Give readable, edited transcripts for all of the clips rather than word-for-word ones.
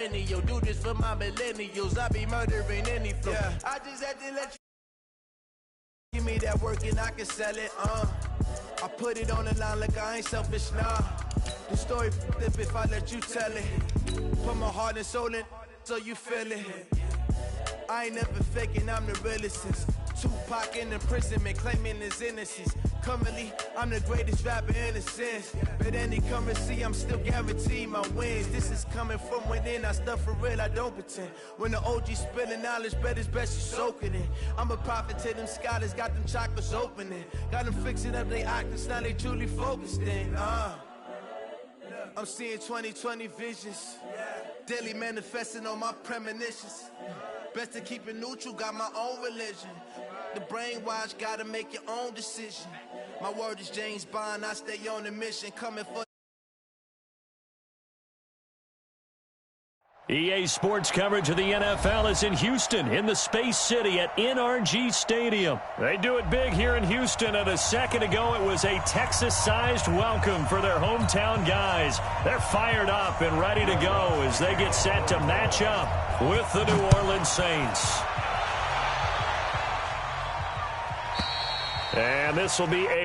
You'll do this for my millennials. I be murdering any flow. Yeah. I just had to let you give me that work and I can sell it. I put it on the line like I ain't selfish, nah. The story flip if I let you tell it. Put my heart and soul in so you feel it. I ain't never faking, I'm the realest since Tupac in imprisonment, claiming his innocence. Currently, I'm the greatest rapper in a sense. But any currency, I'm still guaranteed my wins. This is coming from within, I stuff for real, I don't pretend. When the OG spilling knowledge, bet it's best you soak it in. I'm a prophet to them scholars, got them chakras opening. Got them fixing up they octaves, now they truly focused in. I'm seeing 2020 visions. Daily manifesting on my premonitions. Best to keep it neutral, got my own religion. The brainwash, gotta make your own decision. My word is James Bond, I stay on the mission, coming for EA Sports coverage of the NFL is in Houston, in the Space City at NRG Stadium. They do it big here in Houston, and a second ago it was a Texas-sized welcome for their hometown guys. They're fired up and ready to go as they get set to match up with the New Orleans Saints. And this will be a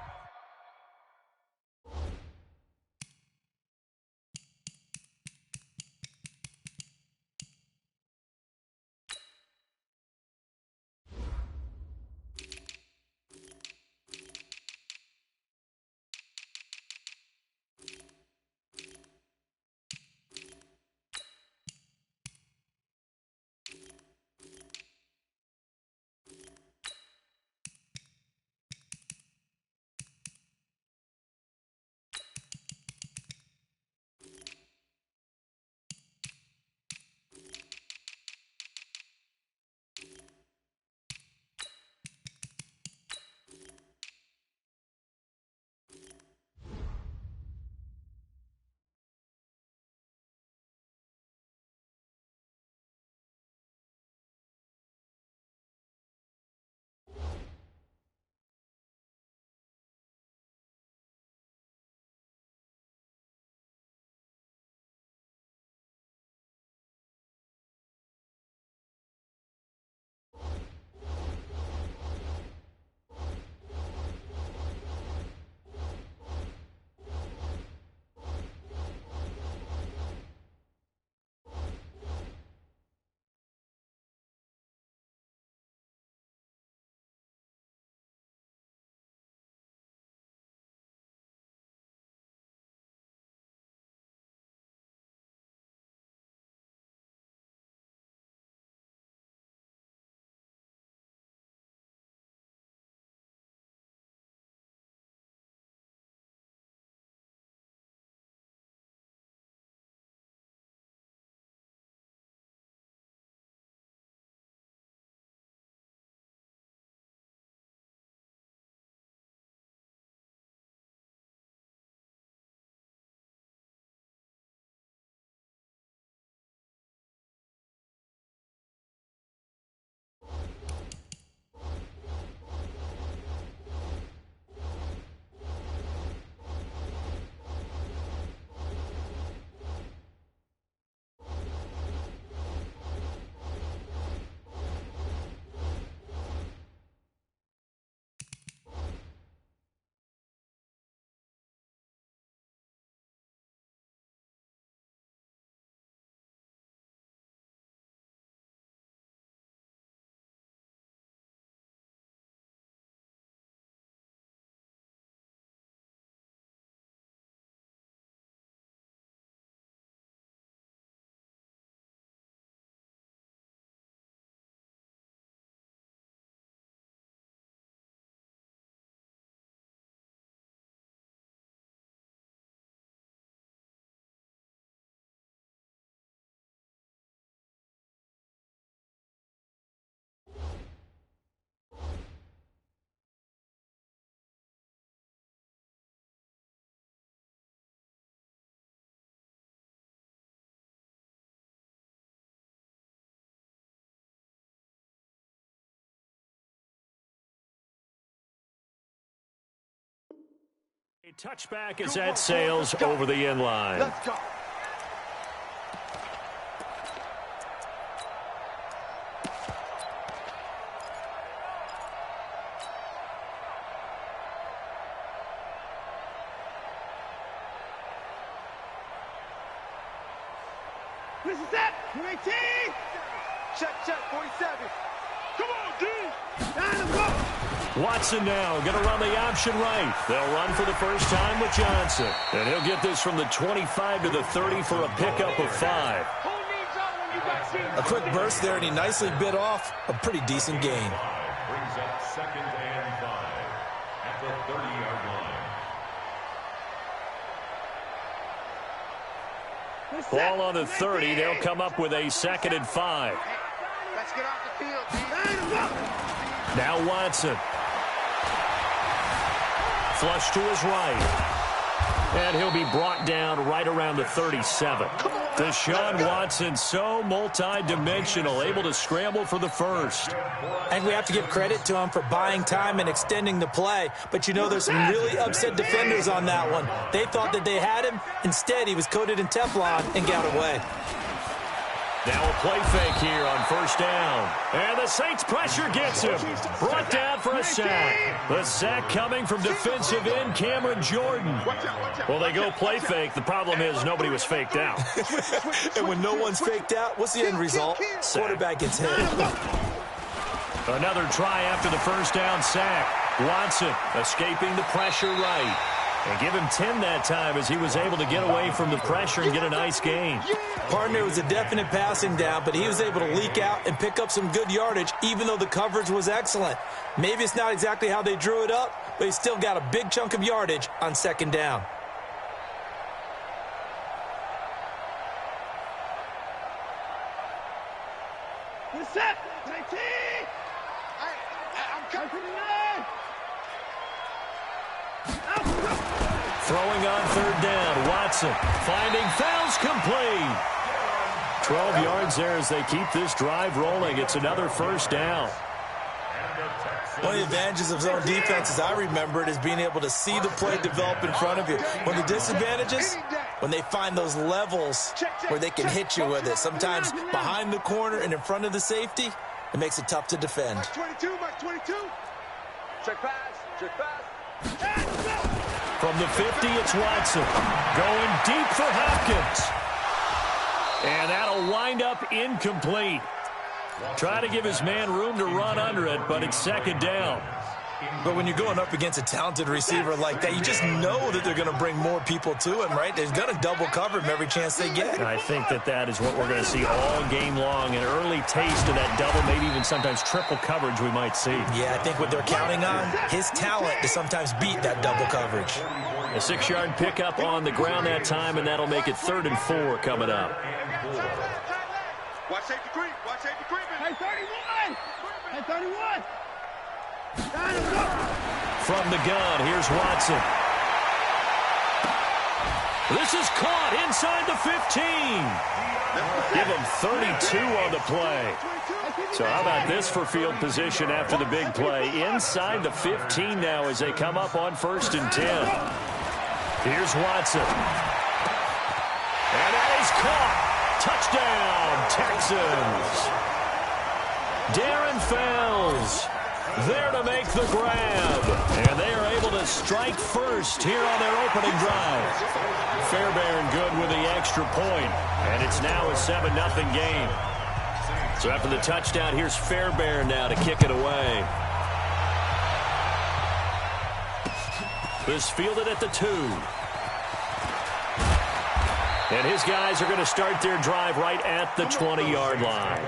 touchback as that sails over the end line. Let's go. This is that. 18. Check, 47. Come on, D. Watson now going to run the option right. They'll run for the first time with Johnson. And he'll get this from the 25 to the 30 for a pickup of 5. A quick burst there, and he nicely bit off a pretty decent gain. Brings up 2nd and 5 at the 30-yard line. Ball on the 30. They'll come up with a 2nd and 5. Let's get off the field. Now Watson. Flush to his right. And he'll be brought down right around the 37. Deshaun Watson, so multi-dimensional, able to scramble for the first. And we have to give credit to him for buying time and extending the play. But you know, there's some really upset defenders on that one. They thought that they had him. Instead, he was coated in Teflon and got away. Now a play fake here on first down. And the Saints pressure gets him. Brought down for a sack. The sack coming from defensive end Cameron Jordan. Well, they go play fake. The problem is nobody was faked out. And when no one's faked out, what's the end result? Quarterback gets hit. Another try after the first down sack. Watson escaping the pressure right. And give him 10 that time as he was able to get away from the pressure and get a nice gain. Partner was a definite passing down, but he was able to leak out and pick up some good yardage, even though the coverage was excellent. Maybe it's not exactly how they drew it up, but he still got a big chunk of yardage on 2nd down. Set. 19. I'm coming in. Throwing on 3rd down, Watson finding fouls complete. 12 yards there as they keep this drive rolling. It's another first down. One of the advantages of zone defense, as I remember it, is being able to see the play develop in front of you. One of the disadvantages, when they find those levels where they can hit you with it. Sometimes behind the corner and in front of the safety, it makes it tough to defend. Mark 22, Mark 22. Check pass, check pass. From the 50, it's Watson. Going deep for Hopkins. And that'll wind up incomplete. Try to give his man room to run under it, but it's 2nd down. But when you're going up against a talented receiver like that, you just know that they're going to bring more people to him, right? They're going to double cover him every chance they get. I think that is what we're going to see all game long. An early taste of that double, maybe even sometimes triple coverage we might see. Yeah, I think what they're counting on, his talent to sometimes beat that double coverage. A 6-yard pickup on the ground that time, and that'll make it 3rd and 4 coming up. Watch safety creep. Watch safety creep. Hey, 31. Hey, 31. From the gun, here's Watson. This is caught inside the 15. Give him 32 on the play. So how about this for field position after the big play? Inside the 15 now as they come up on 1st and 10. Here's Watson. And that is caught. Touchdown, Texans. Darren Fells there to make the grab. And they are able to strike first here on their opening drive. Fairbairn good with the extra point. And it's now a 7-0 game. So after the touchdown, here's Fairbairn now to kick it away. This fielded at the 2. And his guys are going to start their drive right at the 20-yard line.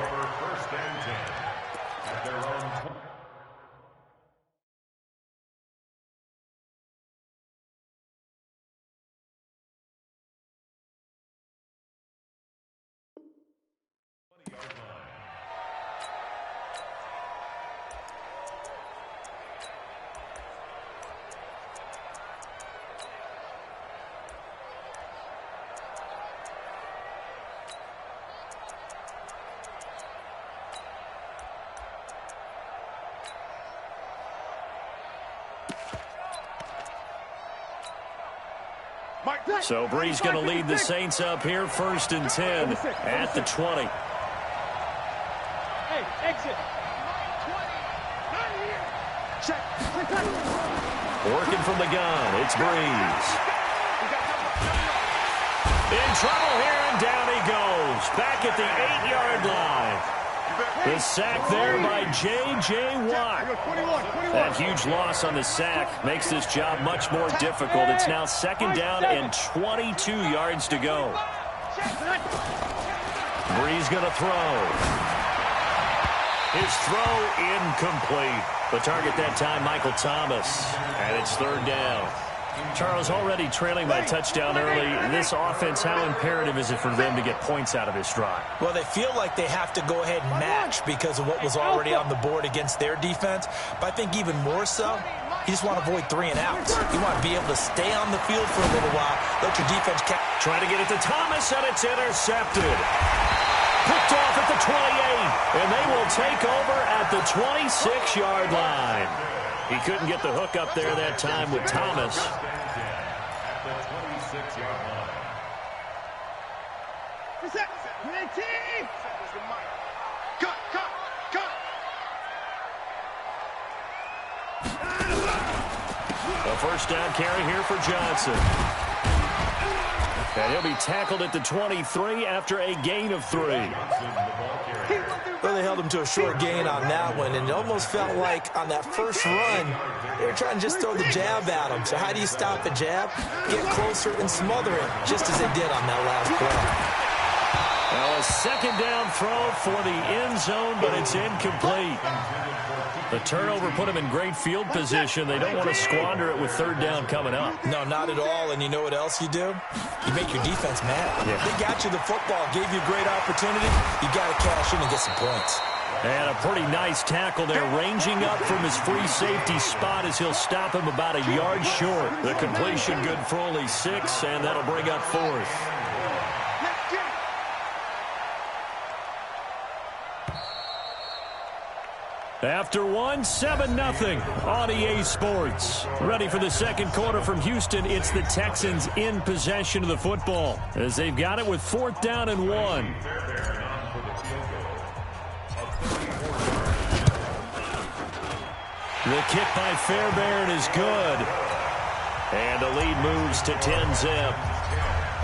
So Bree's going to lead the Saints up here, 1st and 10 at the 20. Hey, exit. Working from the gun, it's Breeze. In trouble here, and down he goes. Back at the 8-yard line. The sack there by J.J. Watt. That huge loss on the sack makes this job much more difficult. It's now 2nd down and 22 yards to go. Brees going to throw. His throw incomplete. The target that time, Michael Thomas. And it's 3rd down. Charles, already trailing by touchdown early. This offense, how imperative is it for them to get points out of this drive? Well, they feel like they have to go ahead and match because of what was already on the board against their defense. But I think even more so, you just want to avoid 3 and outs. You want to be able to stay on the field for a little while. Let your defense try to get it to Thomas, and it's intercepted. Picked off at the 28, and they will take over at the 26-yard line. He couldn't get the hook up there that time with Thomas. At the 26-yard line. A 1st down carry here for Johnson. And he'll be tackled at the 23 after a gain of 3. Well, they held him to a short gain on that one, and it almost felt like on that first run, they were trying to just throw the jab at him. So how do you stop a jab? Get closer and smother it, just as they did on that last play. Well, a 2nd down throw for the end zone, but it's incomplete. The turnover put them in great field position. They don't want to squander it with 3rd down coming up. No, not at all. And you know what else you do? You make your defense mad. Yeah. They got you the football, gave you a great opportunity. You got to cash in and get some points. And a pretty nice tackle there, ranging up from his free safety spot as he'll stop him about a yard short. The completion good for only 6, and that'll bring up 4th. After 1, 7-0 on EA Sports. Ready for the 2nd quarter from Houston. It's the Texans in possession of the football as they've got it with 4th down and 1. The kick by Fairbairn is good. And the lead moves to 10-zip.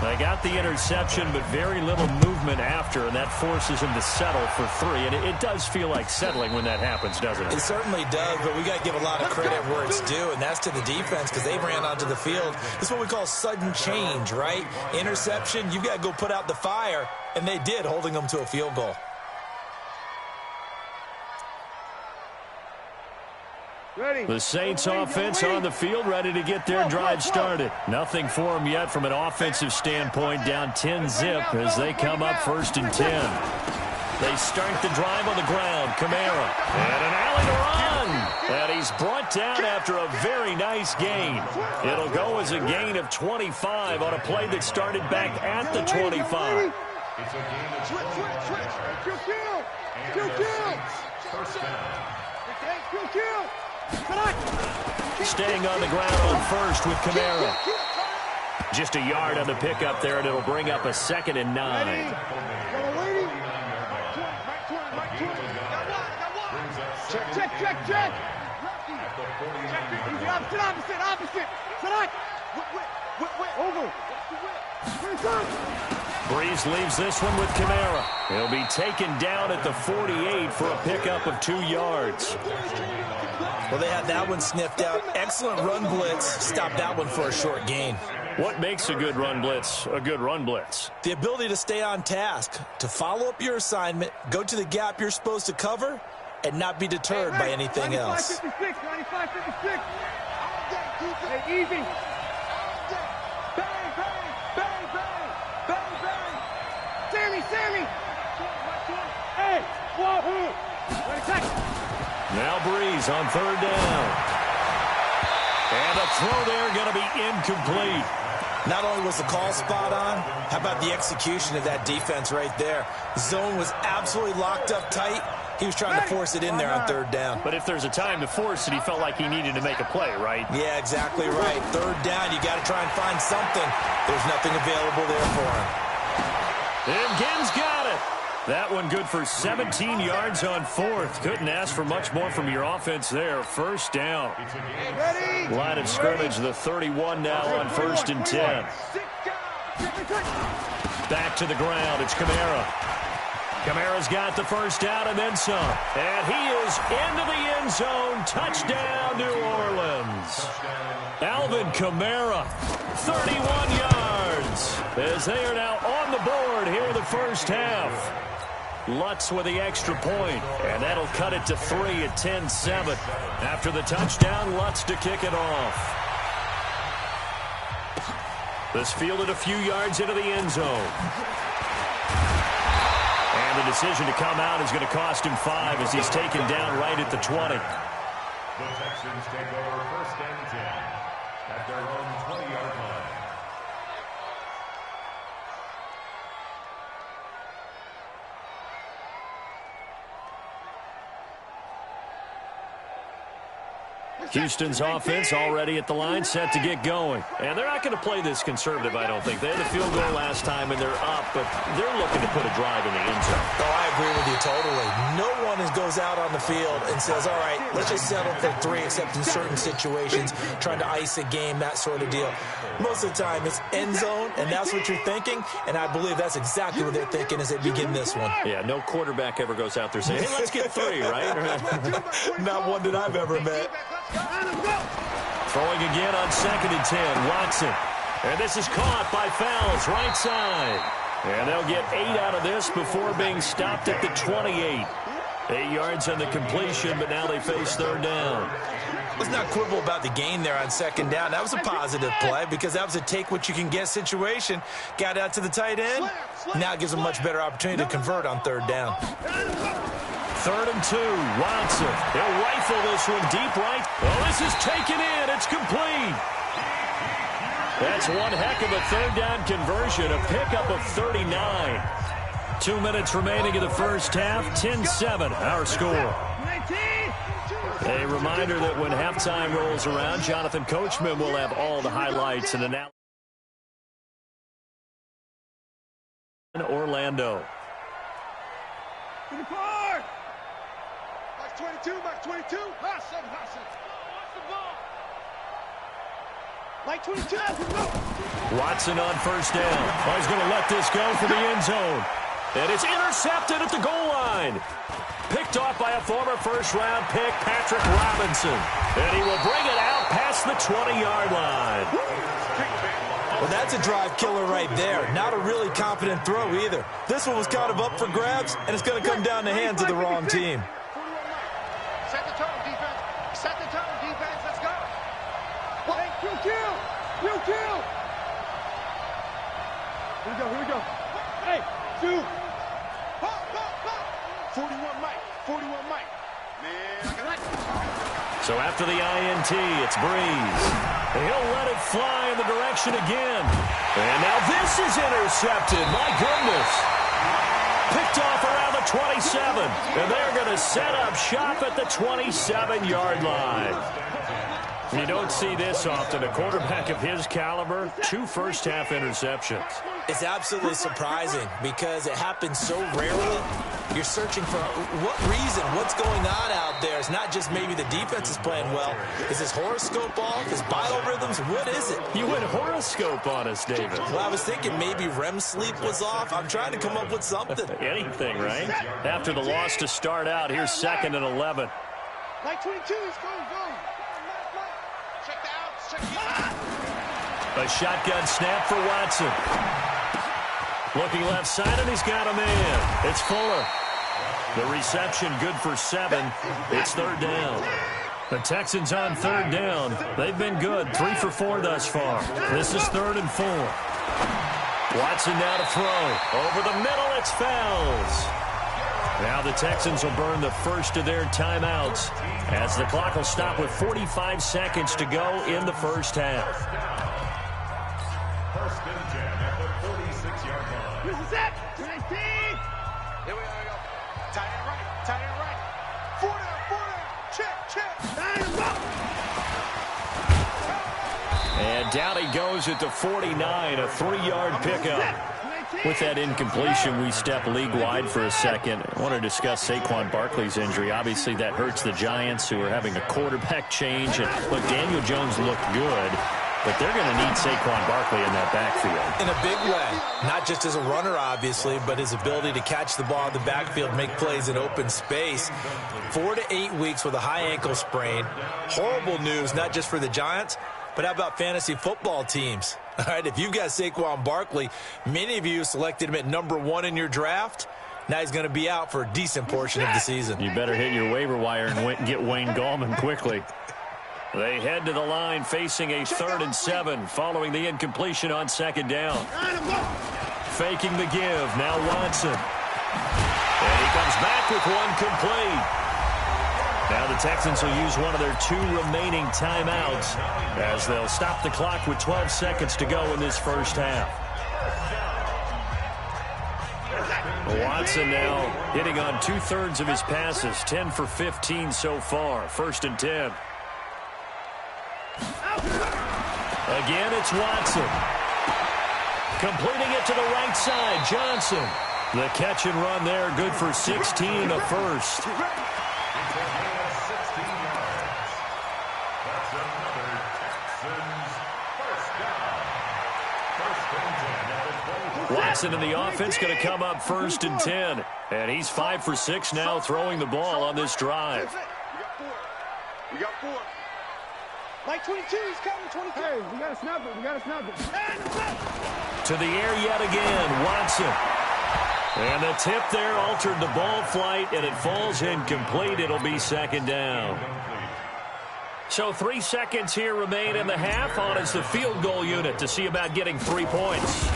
They got the interception, but very little movement after, and that forces him to settle for 3. And it does feel like settling when that happens, doesn't it? It certainly does, but we got to give a lot of credit where it's due, and that's to the defense because they ran onto the field. This is what we call sudden change, right? Interception, you've got to go put out the fire, and they did, holding them to a field goal. The Saints offense on the field, ready to get their drive started. Nothing for them yet from an offensive standpoint, down 10-zip as they come up 1st and 10. They start the drive on the ground. Kamara, and an alley to run. And he's brought down after a very nice gain. It'll go as a gain of 25 on a play that started back at the 25. It's a gain of 25. First down. Staying on the ground on 1st with Kamara. Just a yard on the pickup there, and it'll bring up a 2nd and 9. Check. Opposite. Over. Brees leaves this one with Kamara. He'll be taken down at the 48 for a pickup of 2 yards. Well, they had that one sniffed out. Excellent run blitz. Stopped that one for a short gain. What makes a good run blitz a good run blitz? The ability to stay on task, to follow up your assignment, go to the gap you're supposed to cover, and not be deterred by anything else. 95-56. Hey, easy. Sammy. Hey, whoa. Now Brees on 3rd down. And a throw there going to be incomplete. Not only was the call spot on, how about the execution of that defense right there? Zone was absolutely locked up tight. He was trying to force it in there on 3rd down. But if there's a time to force it, he felt like he needed to make a play, right? Yeah, exactly right. 3rd down, you got to try and find something. There's nothing available there for him. And Gibbs got it. That one good for 17 yards on 4th. Couldn't ask for much more from your offense there. 1st down. Line of scrimmage, the 31 now on 1st and 10. back to the ground. It's Kamara. Kamara's got the first down and then some. And he is into the end zone. Touchdown, New Orleans. Alvin Kamara, 31 yards. As they are now on the board here in the first half. Lutz with the extra point, and that'll cut it to 3 at 10-7. After the touchdown, Lutz to kick it off. This fielded a few yards into the end zone. And the decision to come out is going to cost him 5 as he's taken down right at the 20. The Texans take over 1st and 10 at their own 20-yard line. Houston's offense already at the line, set to get going. And they're not going to play this conservative, I don't think. They had the field goal last time, and they're up, but they're looking to put a drive in the end zone. Oh, I agree with you totally. No one goes out on the field and says, all right, let's just settle for 3, except in certain situations, trying to ice a game, that sort of deal. Most of the time, it's end zone, and that's what you're thinking, and I believe that's exactly what they're thinking as they begin this one. Yeah, no quarterback ever goes out there saying, hey, let's get 3, right? Not one that I've ever met. Throwing again on 2nd and 10, Watson. And this is caught by Fowles, right side. And they'll get 8 out of this before being stopped at the 28. 8 yards on the completion, but now they face 3rd down. Let's not quibble about the gain there on 2nd down. That was a positive play because that was a take-what-you-can-get situation. Got out to the tight end. Now it gives them a much better opportunity to convert on 3rd down. 3rd and 2, Watson. They'll rifle this one deep right. Oh, this is taken in. It's complete. That's one heck of a 3rd down conversion, a pickup of 39. 2 minutes remaining in the first half, 10-7, our score. A reminder that when halftime rolls around, Jonathan Coachman will have all the highlights and analysis. Orlando. Max 22, Max 22. Hassan. Watch the ball. Like 22. Watson on 1st down. Oh, he's going to let this go for the end zone. And it's intercepted at the goal line. Picked off by a former first-round pick, Patrick Robinson. And he will bring it out past the 20-yard line. Well, that's a drive killer right there. Not a really confident throw either. This one was kind of up for grabs, and it's going to come down the hands of the wrong team. Set the tone, defense. Set the tone, defense. Let's go. Hey, kill. Here we go. Hey, 2. 41 Mike. Man, look at that. So after the INT, it's Breeze. He'll let it fly in the direction again. And now this is intercepted. My goodness. Picked off around the 27. And they're going to set up shop at the 27-yard line. You don't see this often. A quarterback of his caliber, 2 first-half interceptions. It's absolutely surprising because it happens so rarely. You're searching for what reason, what's going on out there. It's not just maybe the defense is playing well. Is his horoscope off? His biorhythms? What is it? You went horoscope on us, David. Well, I was thinking maybe REM sleep was off. I'm trying to come up with something. Anything, right? After the loss to start out, here's 2nd and 11. Like 22 is going. Check the outs. Check the outs. A shotgun snap for Watson. Looking left side, and he's got a man. It's Fuller. The reception good for 7. It's 3rd down. The Texans on 3rd down. They've been good. 3 for 4 thus far. This is 3rd and 4. Watson now to throw. Over the middle, it's Fowles. Now the Texans will burn the first of their timeouts as the clock will stop with 45 seconds to go in the first half. 1st and 10 at the 46-yard line. This is it. 19. Here we go. Tight end right. 4 down. Check. And down he goes at the 49, a 3-yard pickup. With that incompletion, we step league-wide for a second. I want to discuss Saquon Barkley's injury. Obviously, that hurts the Giants, who are having a quarterback change. And look, Daniel Jones looked good. but they're going to need Saquon Barkley in that backfield. In a big way, not just as a runner, obviously, but his ability to catch the ball in the backfield, make plays in open space. 4 to 8 weeks with a high ankle sprain. Horrible news, not just for the Giants, but how about fantasy football teams? All right, if you've got Saquon Barkley, many of you selected him at number 1 in your draft. Now he's going to be out for a decent portion of the season. You better hit your waiver wire and get Wayne Gallman quickly. They head to the line facing a 3rd and 7 following the incompletion on 2nd down. Faking the give. Now Watson. And he comes back with one complete. Now the Texans will use one of their 2 remaining timeouts as they'll stop the clock with 12 seconds to go in this first half. Watson now hitting on 2/3 of his passes, 10 for 15 so far. 1st and 10. Again, it's Watson. Completing it to the right side, Johnson. The catch and run there, good for 16 and a first. Watson in the offense going to come up 1st and 10. And he's 5 for 6 now throwing the ball on this drive. We got 4. Like 22, he's coming, 22. Hey, we got to snap it, we got to snap it. To the air yet again, Watson. And the tip there altered the ball flight, and it falls incomplete. It'll be 2nd down. So 3 seconds here remain in the half. On is the field goal unit to see about getting 3 points.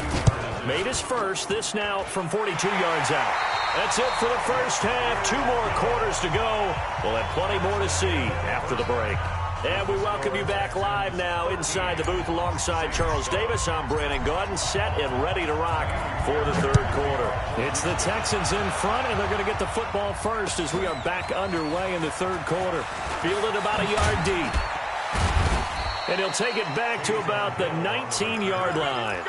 Made his first. This now from 42 yards out. That's it for the first half. 2 more quarters to go. We'll have plenty more to see after the break. And we welcome you back live now inside the booth alongside Charles Davis. I'm Brandon Gaudin, set and ready to rock for the 3rd quarter. It's the Texans in front, and they're going to get the football first as we are back underway in the 3rd quarter. Fielded about a yard deep. And he'll take it back to about the 19-yard line.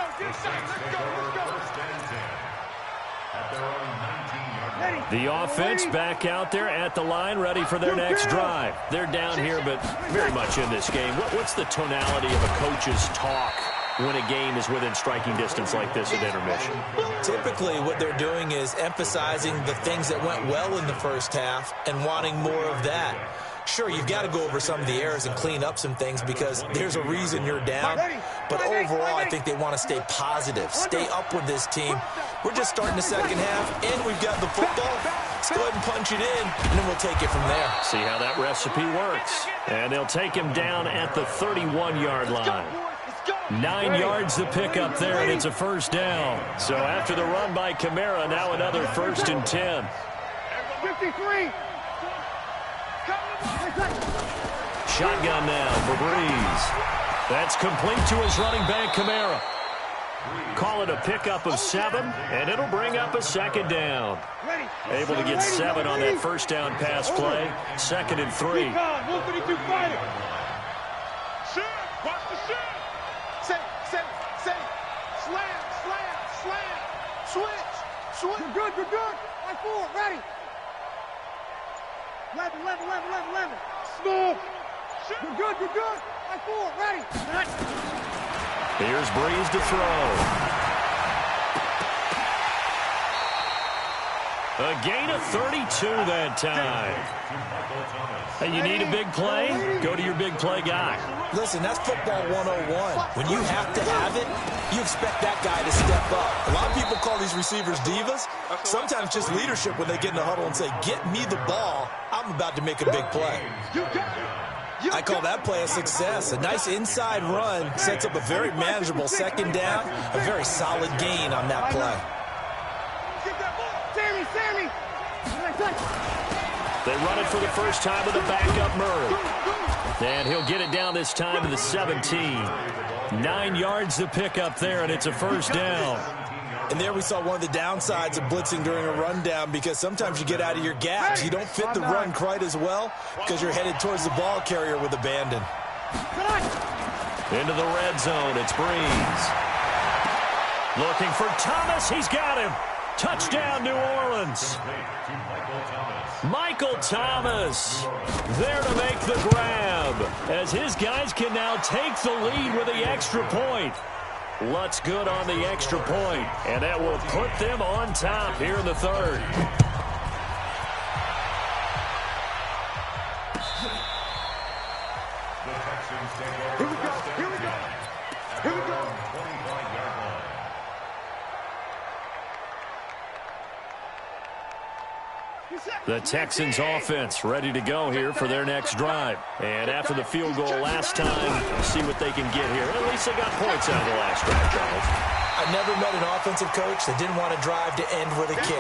The offense back out there at the line, ready for their next drive. They're down here, but very much in this game. What's the tonality of a coach's talk when a game is within striking distance like this at intermission? Typically, what they're doing is emphasizing the things that went well in the first half and wanting more of that. Sure, you've got to go over some of the errors and clean up some things because there's a reason you're down. But overall, I think they want to stay positive, stay up with this team. We're just starting the second half, and we've got the football. Let's go ahead and punch it in, and then we'll take it from there. See how that recipe works. And they'll take him down at the 31-yard line. 9 yards the pickup there, and it's a 1st down. So after the run by Kamara, now another 1st and 10. 53. Shotgun now for Breeze. That's complete to his running back, Kamara. Call it a pickup of 7, and it'll bring up a 2nd down. Able to get 7 on that 1st down pass play. 2nd and 3. Watch the shot. Set. Slam. Switch. You're good. Like 4, ready. 11. Smooth. You're good. Like 4, ready. Here's Breeze to throw. A gain of 32 that time. Hey, you need a big play? Go to your big play guy. Listen, that's football 101. When you have to have it, you expect that guy to step up. A lot of people call these receivers divas. Sometimes just leadership when they get in the huddle and say, get me the ball. I'm about to make a big play. I call that play a success. A nice inside run sets up a very manageable 2nd down. A very solid gain on that play. Sammy. They run it for the first time with a backup Murray. And he'll get it down this time to the 17. 9 yards to pick up there, and it's a 1st down. And there we saw one of the downsides of blitzing during a rundown because sometimes you get out of your gaps. You don't fit the run quite as well because you're headed towards the ball carrier with abandon. Into the red zone, it's Breeze. Looking for Thomas, he's got him. Touchdown, New Orleans. Michael Thomas there to make the grab, as his guys can now take the lead with the extra point. Lutz good on the extra point, and that will put them on top here in the third. Here we go. Here we go. Here we go. The Texans offense ready to go here for their next drive. And after the field goal last time, we'll see what they can get here. At least they got points out of the last drive, Charles. I never met an offensive coach that didn't want to drive to end with a kick.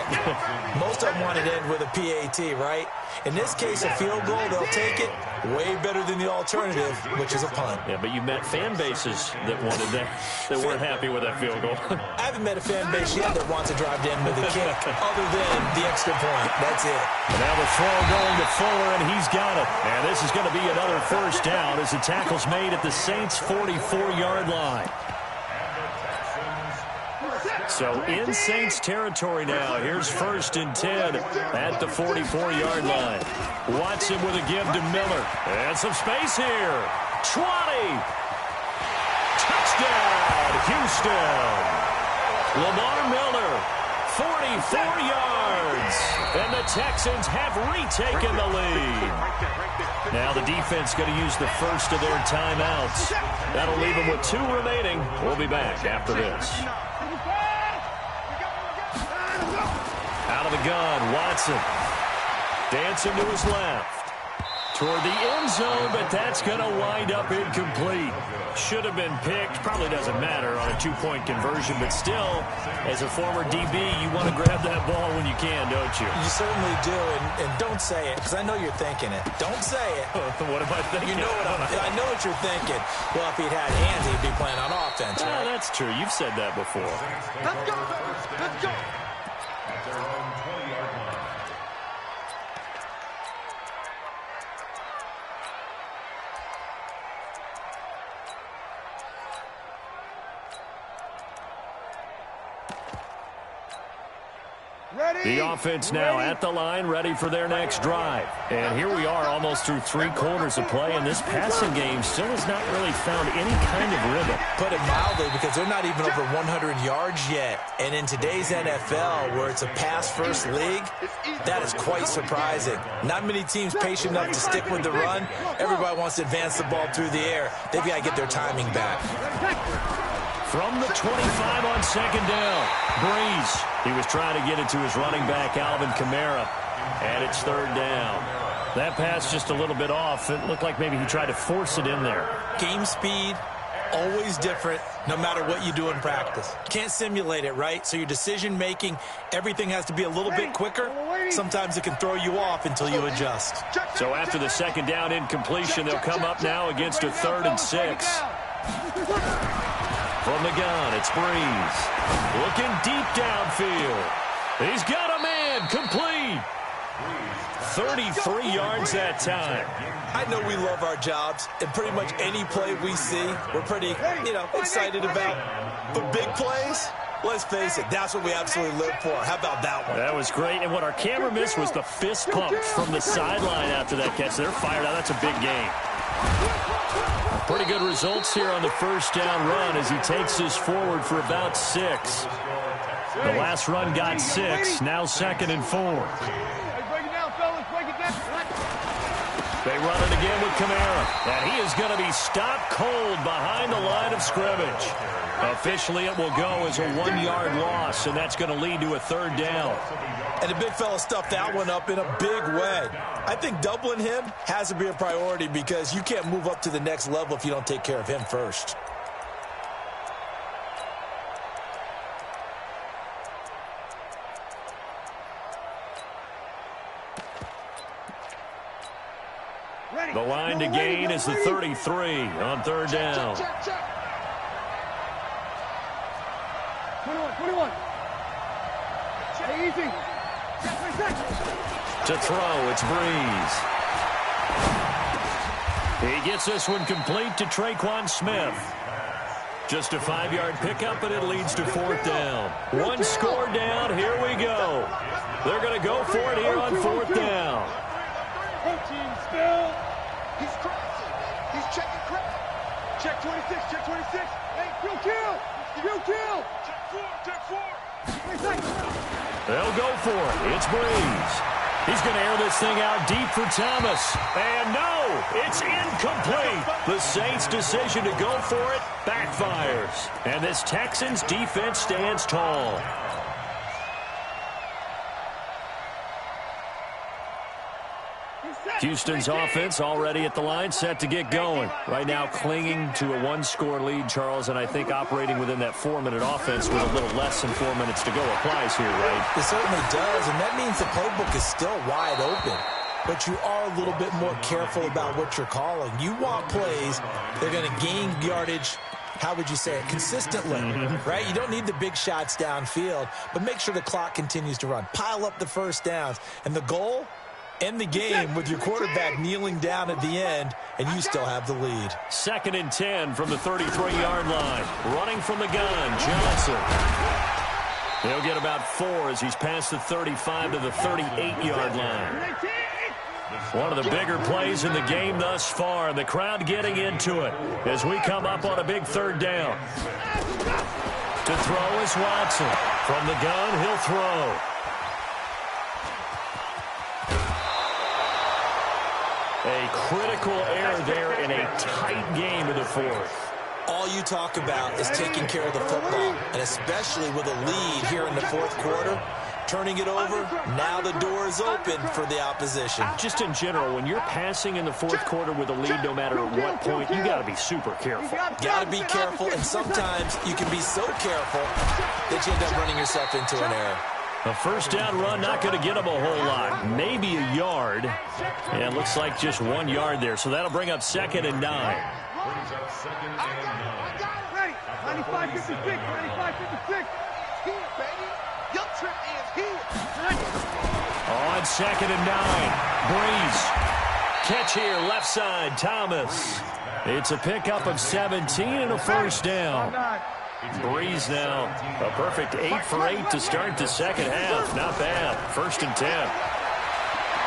Most of them wanted to end with a PAT, right? In this case, a field goal, they'll take it. Way better than the alternative, which is a punt. Yeah, but you met fan bases that wanted that, that weren't happy with that field goal. I haven't met a fan base yet that wants to drive to end with a kick, other than the extra point. That's it. And now the throw going to Fuller, and he's got it. And this is going to be another first down as the tackle's made at the Saints' 44-yard line. So in Saints territory now. Here's 1st and 10 at the 44-yard line. Watson with a give to Miller. And some space here. 20. Touchdown, Houston. Lamar Miller, 44 yards. And the Texans have retaken the lead. Now the defense going to use the first of their timeouts. That'll leave them with 2 remaining. We'll be back after this. Out of the gun, Watson. Dancing to his left. Toward the end zone, but that's going to wind up incomplete. Should have been picked. Probably doesn't matter on a 2-point conversion, but still, as a former DB, you want to grab that ball when you can, don't you? You certainly do, and don't say it, because I know you're thinking it. Don't say it. What am I thinking? You know I know what you're thinking. Well, if he'd had hands, he'd be playing on offense, right? That's true. You've said that before. Let's go. Let's go. At their own 20-yard line. The offense now at the line, ready for their next drive. And here we are almost through 3 quarters of play, and this passing game still has not really found any kind of rhythm. Put it mildly, because they're not even over 100 yards yet. And in today's NFL, where it's a pass-first league, that is quite surprising. Not many teams patient enough to stick with the run. Everybody wants to advance the ball through the air. They've got to get their timing back. From the 25 on 2nd down, Breeze. He was trying to get it to his running back, Alvin Kamara, and it's 3rd down. That pass just a little bit off. It looked like maybe he tried to force it in there. Game speed, always different, no matter what you do in practice. You can't simulate it, right? So your decision-making, everything has to be a little bit quicker. Sometimes it can throw you off until you adjust. So after the 2nd down incompletion, they'll come up now against a 3rd and 6. From the gun, it's Breeze. Looking deep downfield. He's got a man, complete. 33 yards that time. I know we love our jobs, and pretty much any play we see, we're pretty, excited about. But big plays, let's face it, that's what we absolutely live for. How about that one? That was great, and what our camera missed was the fist pump from the sideline after that catch. They're fired out. That's a big game. Pretty good results here on the 1st down run as he takes this forward for about 6. The last run got 6, now 2nd and 4. They run it again with Kamara, and he is going to be stopped cold behind the line of scrimmage. Officially, it will go as a 1-yard loss, and that's going to lead to a 3rd down. And the big fella stuffed that one up in a big way. I think doubling him has to be a priority because you can't move up to the next level if you don't take care of him first. The line to gain is the 33 on 3rd down. 21. Stay easy. To throw, it's Breeze. He gets this one complete to Traquan Smith. Just a 5-yard pickup, and it leads to 4th down. One score down. Here we go. They're going to go for it here on 4th down. He's crossing. He's checking crap. Check 26. Check 26. Hey, you kill. Check 4. They'll go for it. It's Breeze. He's going to air this thing out deep for Thomas. And no, it's incomplete. The Saints' decision to go for it backfires. And this Texans defense stands tall. Houston's offense already at the line, set to get going. Right now clinging to a 1-score lead, Charles, and I think operating within that 4-minute offense with a little less than 4 minutes to go applies here, right? It certainly does, and that means the playbook is still wide open. But you are a little bit more careful about what you're calling. You want plays that are going to gain yardage, how would you say it, consistently, right? You don't need the big shots downfield, but make sure the clock continues to run. Pile up the first downs, and the goal, end the game with your quarterback kneeling down at the end, and you still have the lead. 2nd and 10 from the 33-yard line. Running from the gun, Johnson. He'll get about 4 as he's past the 35 to the 38-yard line. One of the bigger plays in the game thus far. The crowd getting into it as we come up on a big 3rd down. To throw is Watson. From the gun, he'll throw. A critical error there in a tight game in the 4th. All you talk about is taking care of the football, and especially with a lead here in the 4th quarter, turning it over, now the door is open for the opposition. Just in general, when you're passing in the 4th quarter with a lead, no matter at what point, you got to be super careful. Got to be careful, and sometimes you can be so careful that you end up running yourself into an error. A 1st down run, not going to get him a whole lot. Maybe a yard. And it looks like just 1 yard there. So that'll bring up 2nd and 9. Brings up 2nd and 9. I got it. Ready. 95-56. 95-56. Here, baby. Your trip is here. On 2nd and 9. Breeze. Catch here, left side, Thomas. It's a pickup of 17 and a 1st down. Breeze now, a perfect 8 for 8 to start the 2nd half. Not bad. 1st and 10.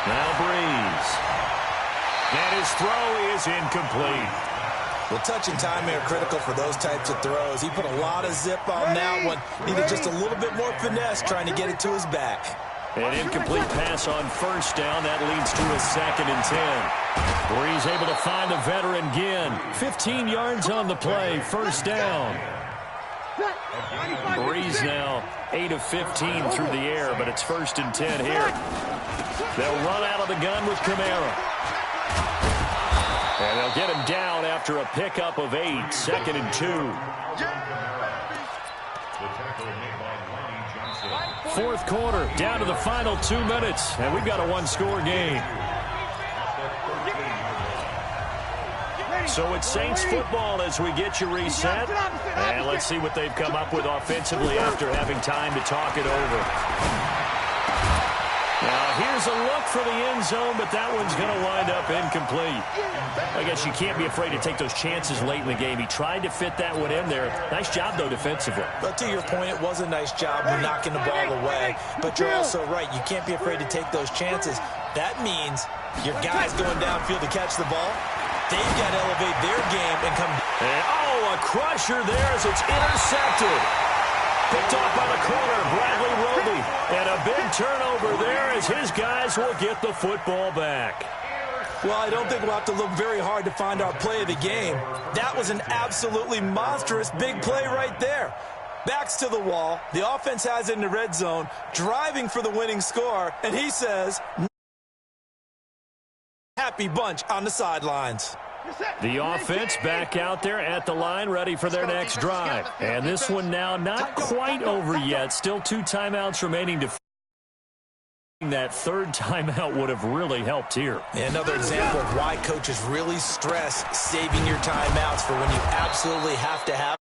Now Breeze. And his throw is incomplete. Well, touch and timing are critical for those types of throws. He put a lot of zip on that one. Needed just a little bit more finesse trying to get it to his back. An incomplete pass on 1st down. That leads to a 2nd and 10. Breeze able to find the veteran again. 15 yards on the play. 1st down. Breeze now 8 of 15 through the air, but it's 1st and 10 here. They'll run out of the gun with Kamara. And they'll get him down after a pickup of 8. 2nd and 2. 4th quarter, down to the final 2 minutes, and we've got a 1-score game. So it's Saints football as we get you reset. And let's see what they've come up with offensively after having time to talk it over. Now, here's a look for the end zone, but that one's going to wind up incomplete. I guess you can't be afraid to take those chances late in the game. He tried to fit that one in there. Nice job, though, defensively. But to your point, it was a nice job of knocking the ball away. But you're also right. You can't be afraid to take those chances. That means your guys going downfield to catch the ball, they've got to elevate their game and come. And, a crusher there as it's intercepted. Picked off by the corner, Bradley Roby. And a big turnover there as his guys will get the football back. Well, I don't think we'll have to look very hard to find our play of the game. That was an absolutely monstrous big play right there. Backs to the wall. The offense has it in the red zone, driving for the winning score. And he says, happy bunch on the sidelines. The offense back out there at the line, ready for their next drive. And this one now not quite over yet. Still 2 timeouts remaining to. That 3rd timeout would have really helped here. Another example of why coaches really stress saving your timeouts for when you absolutely have to have.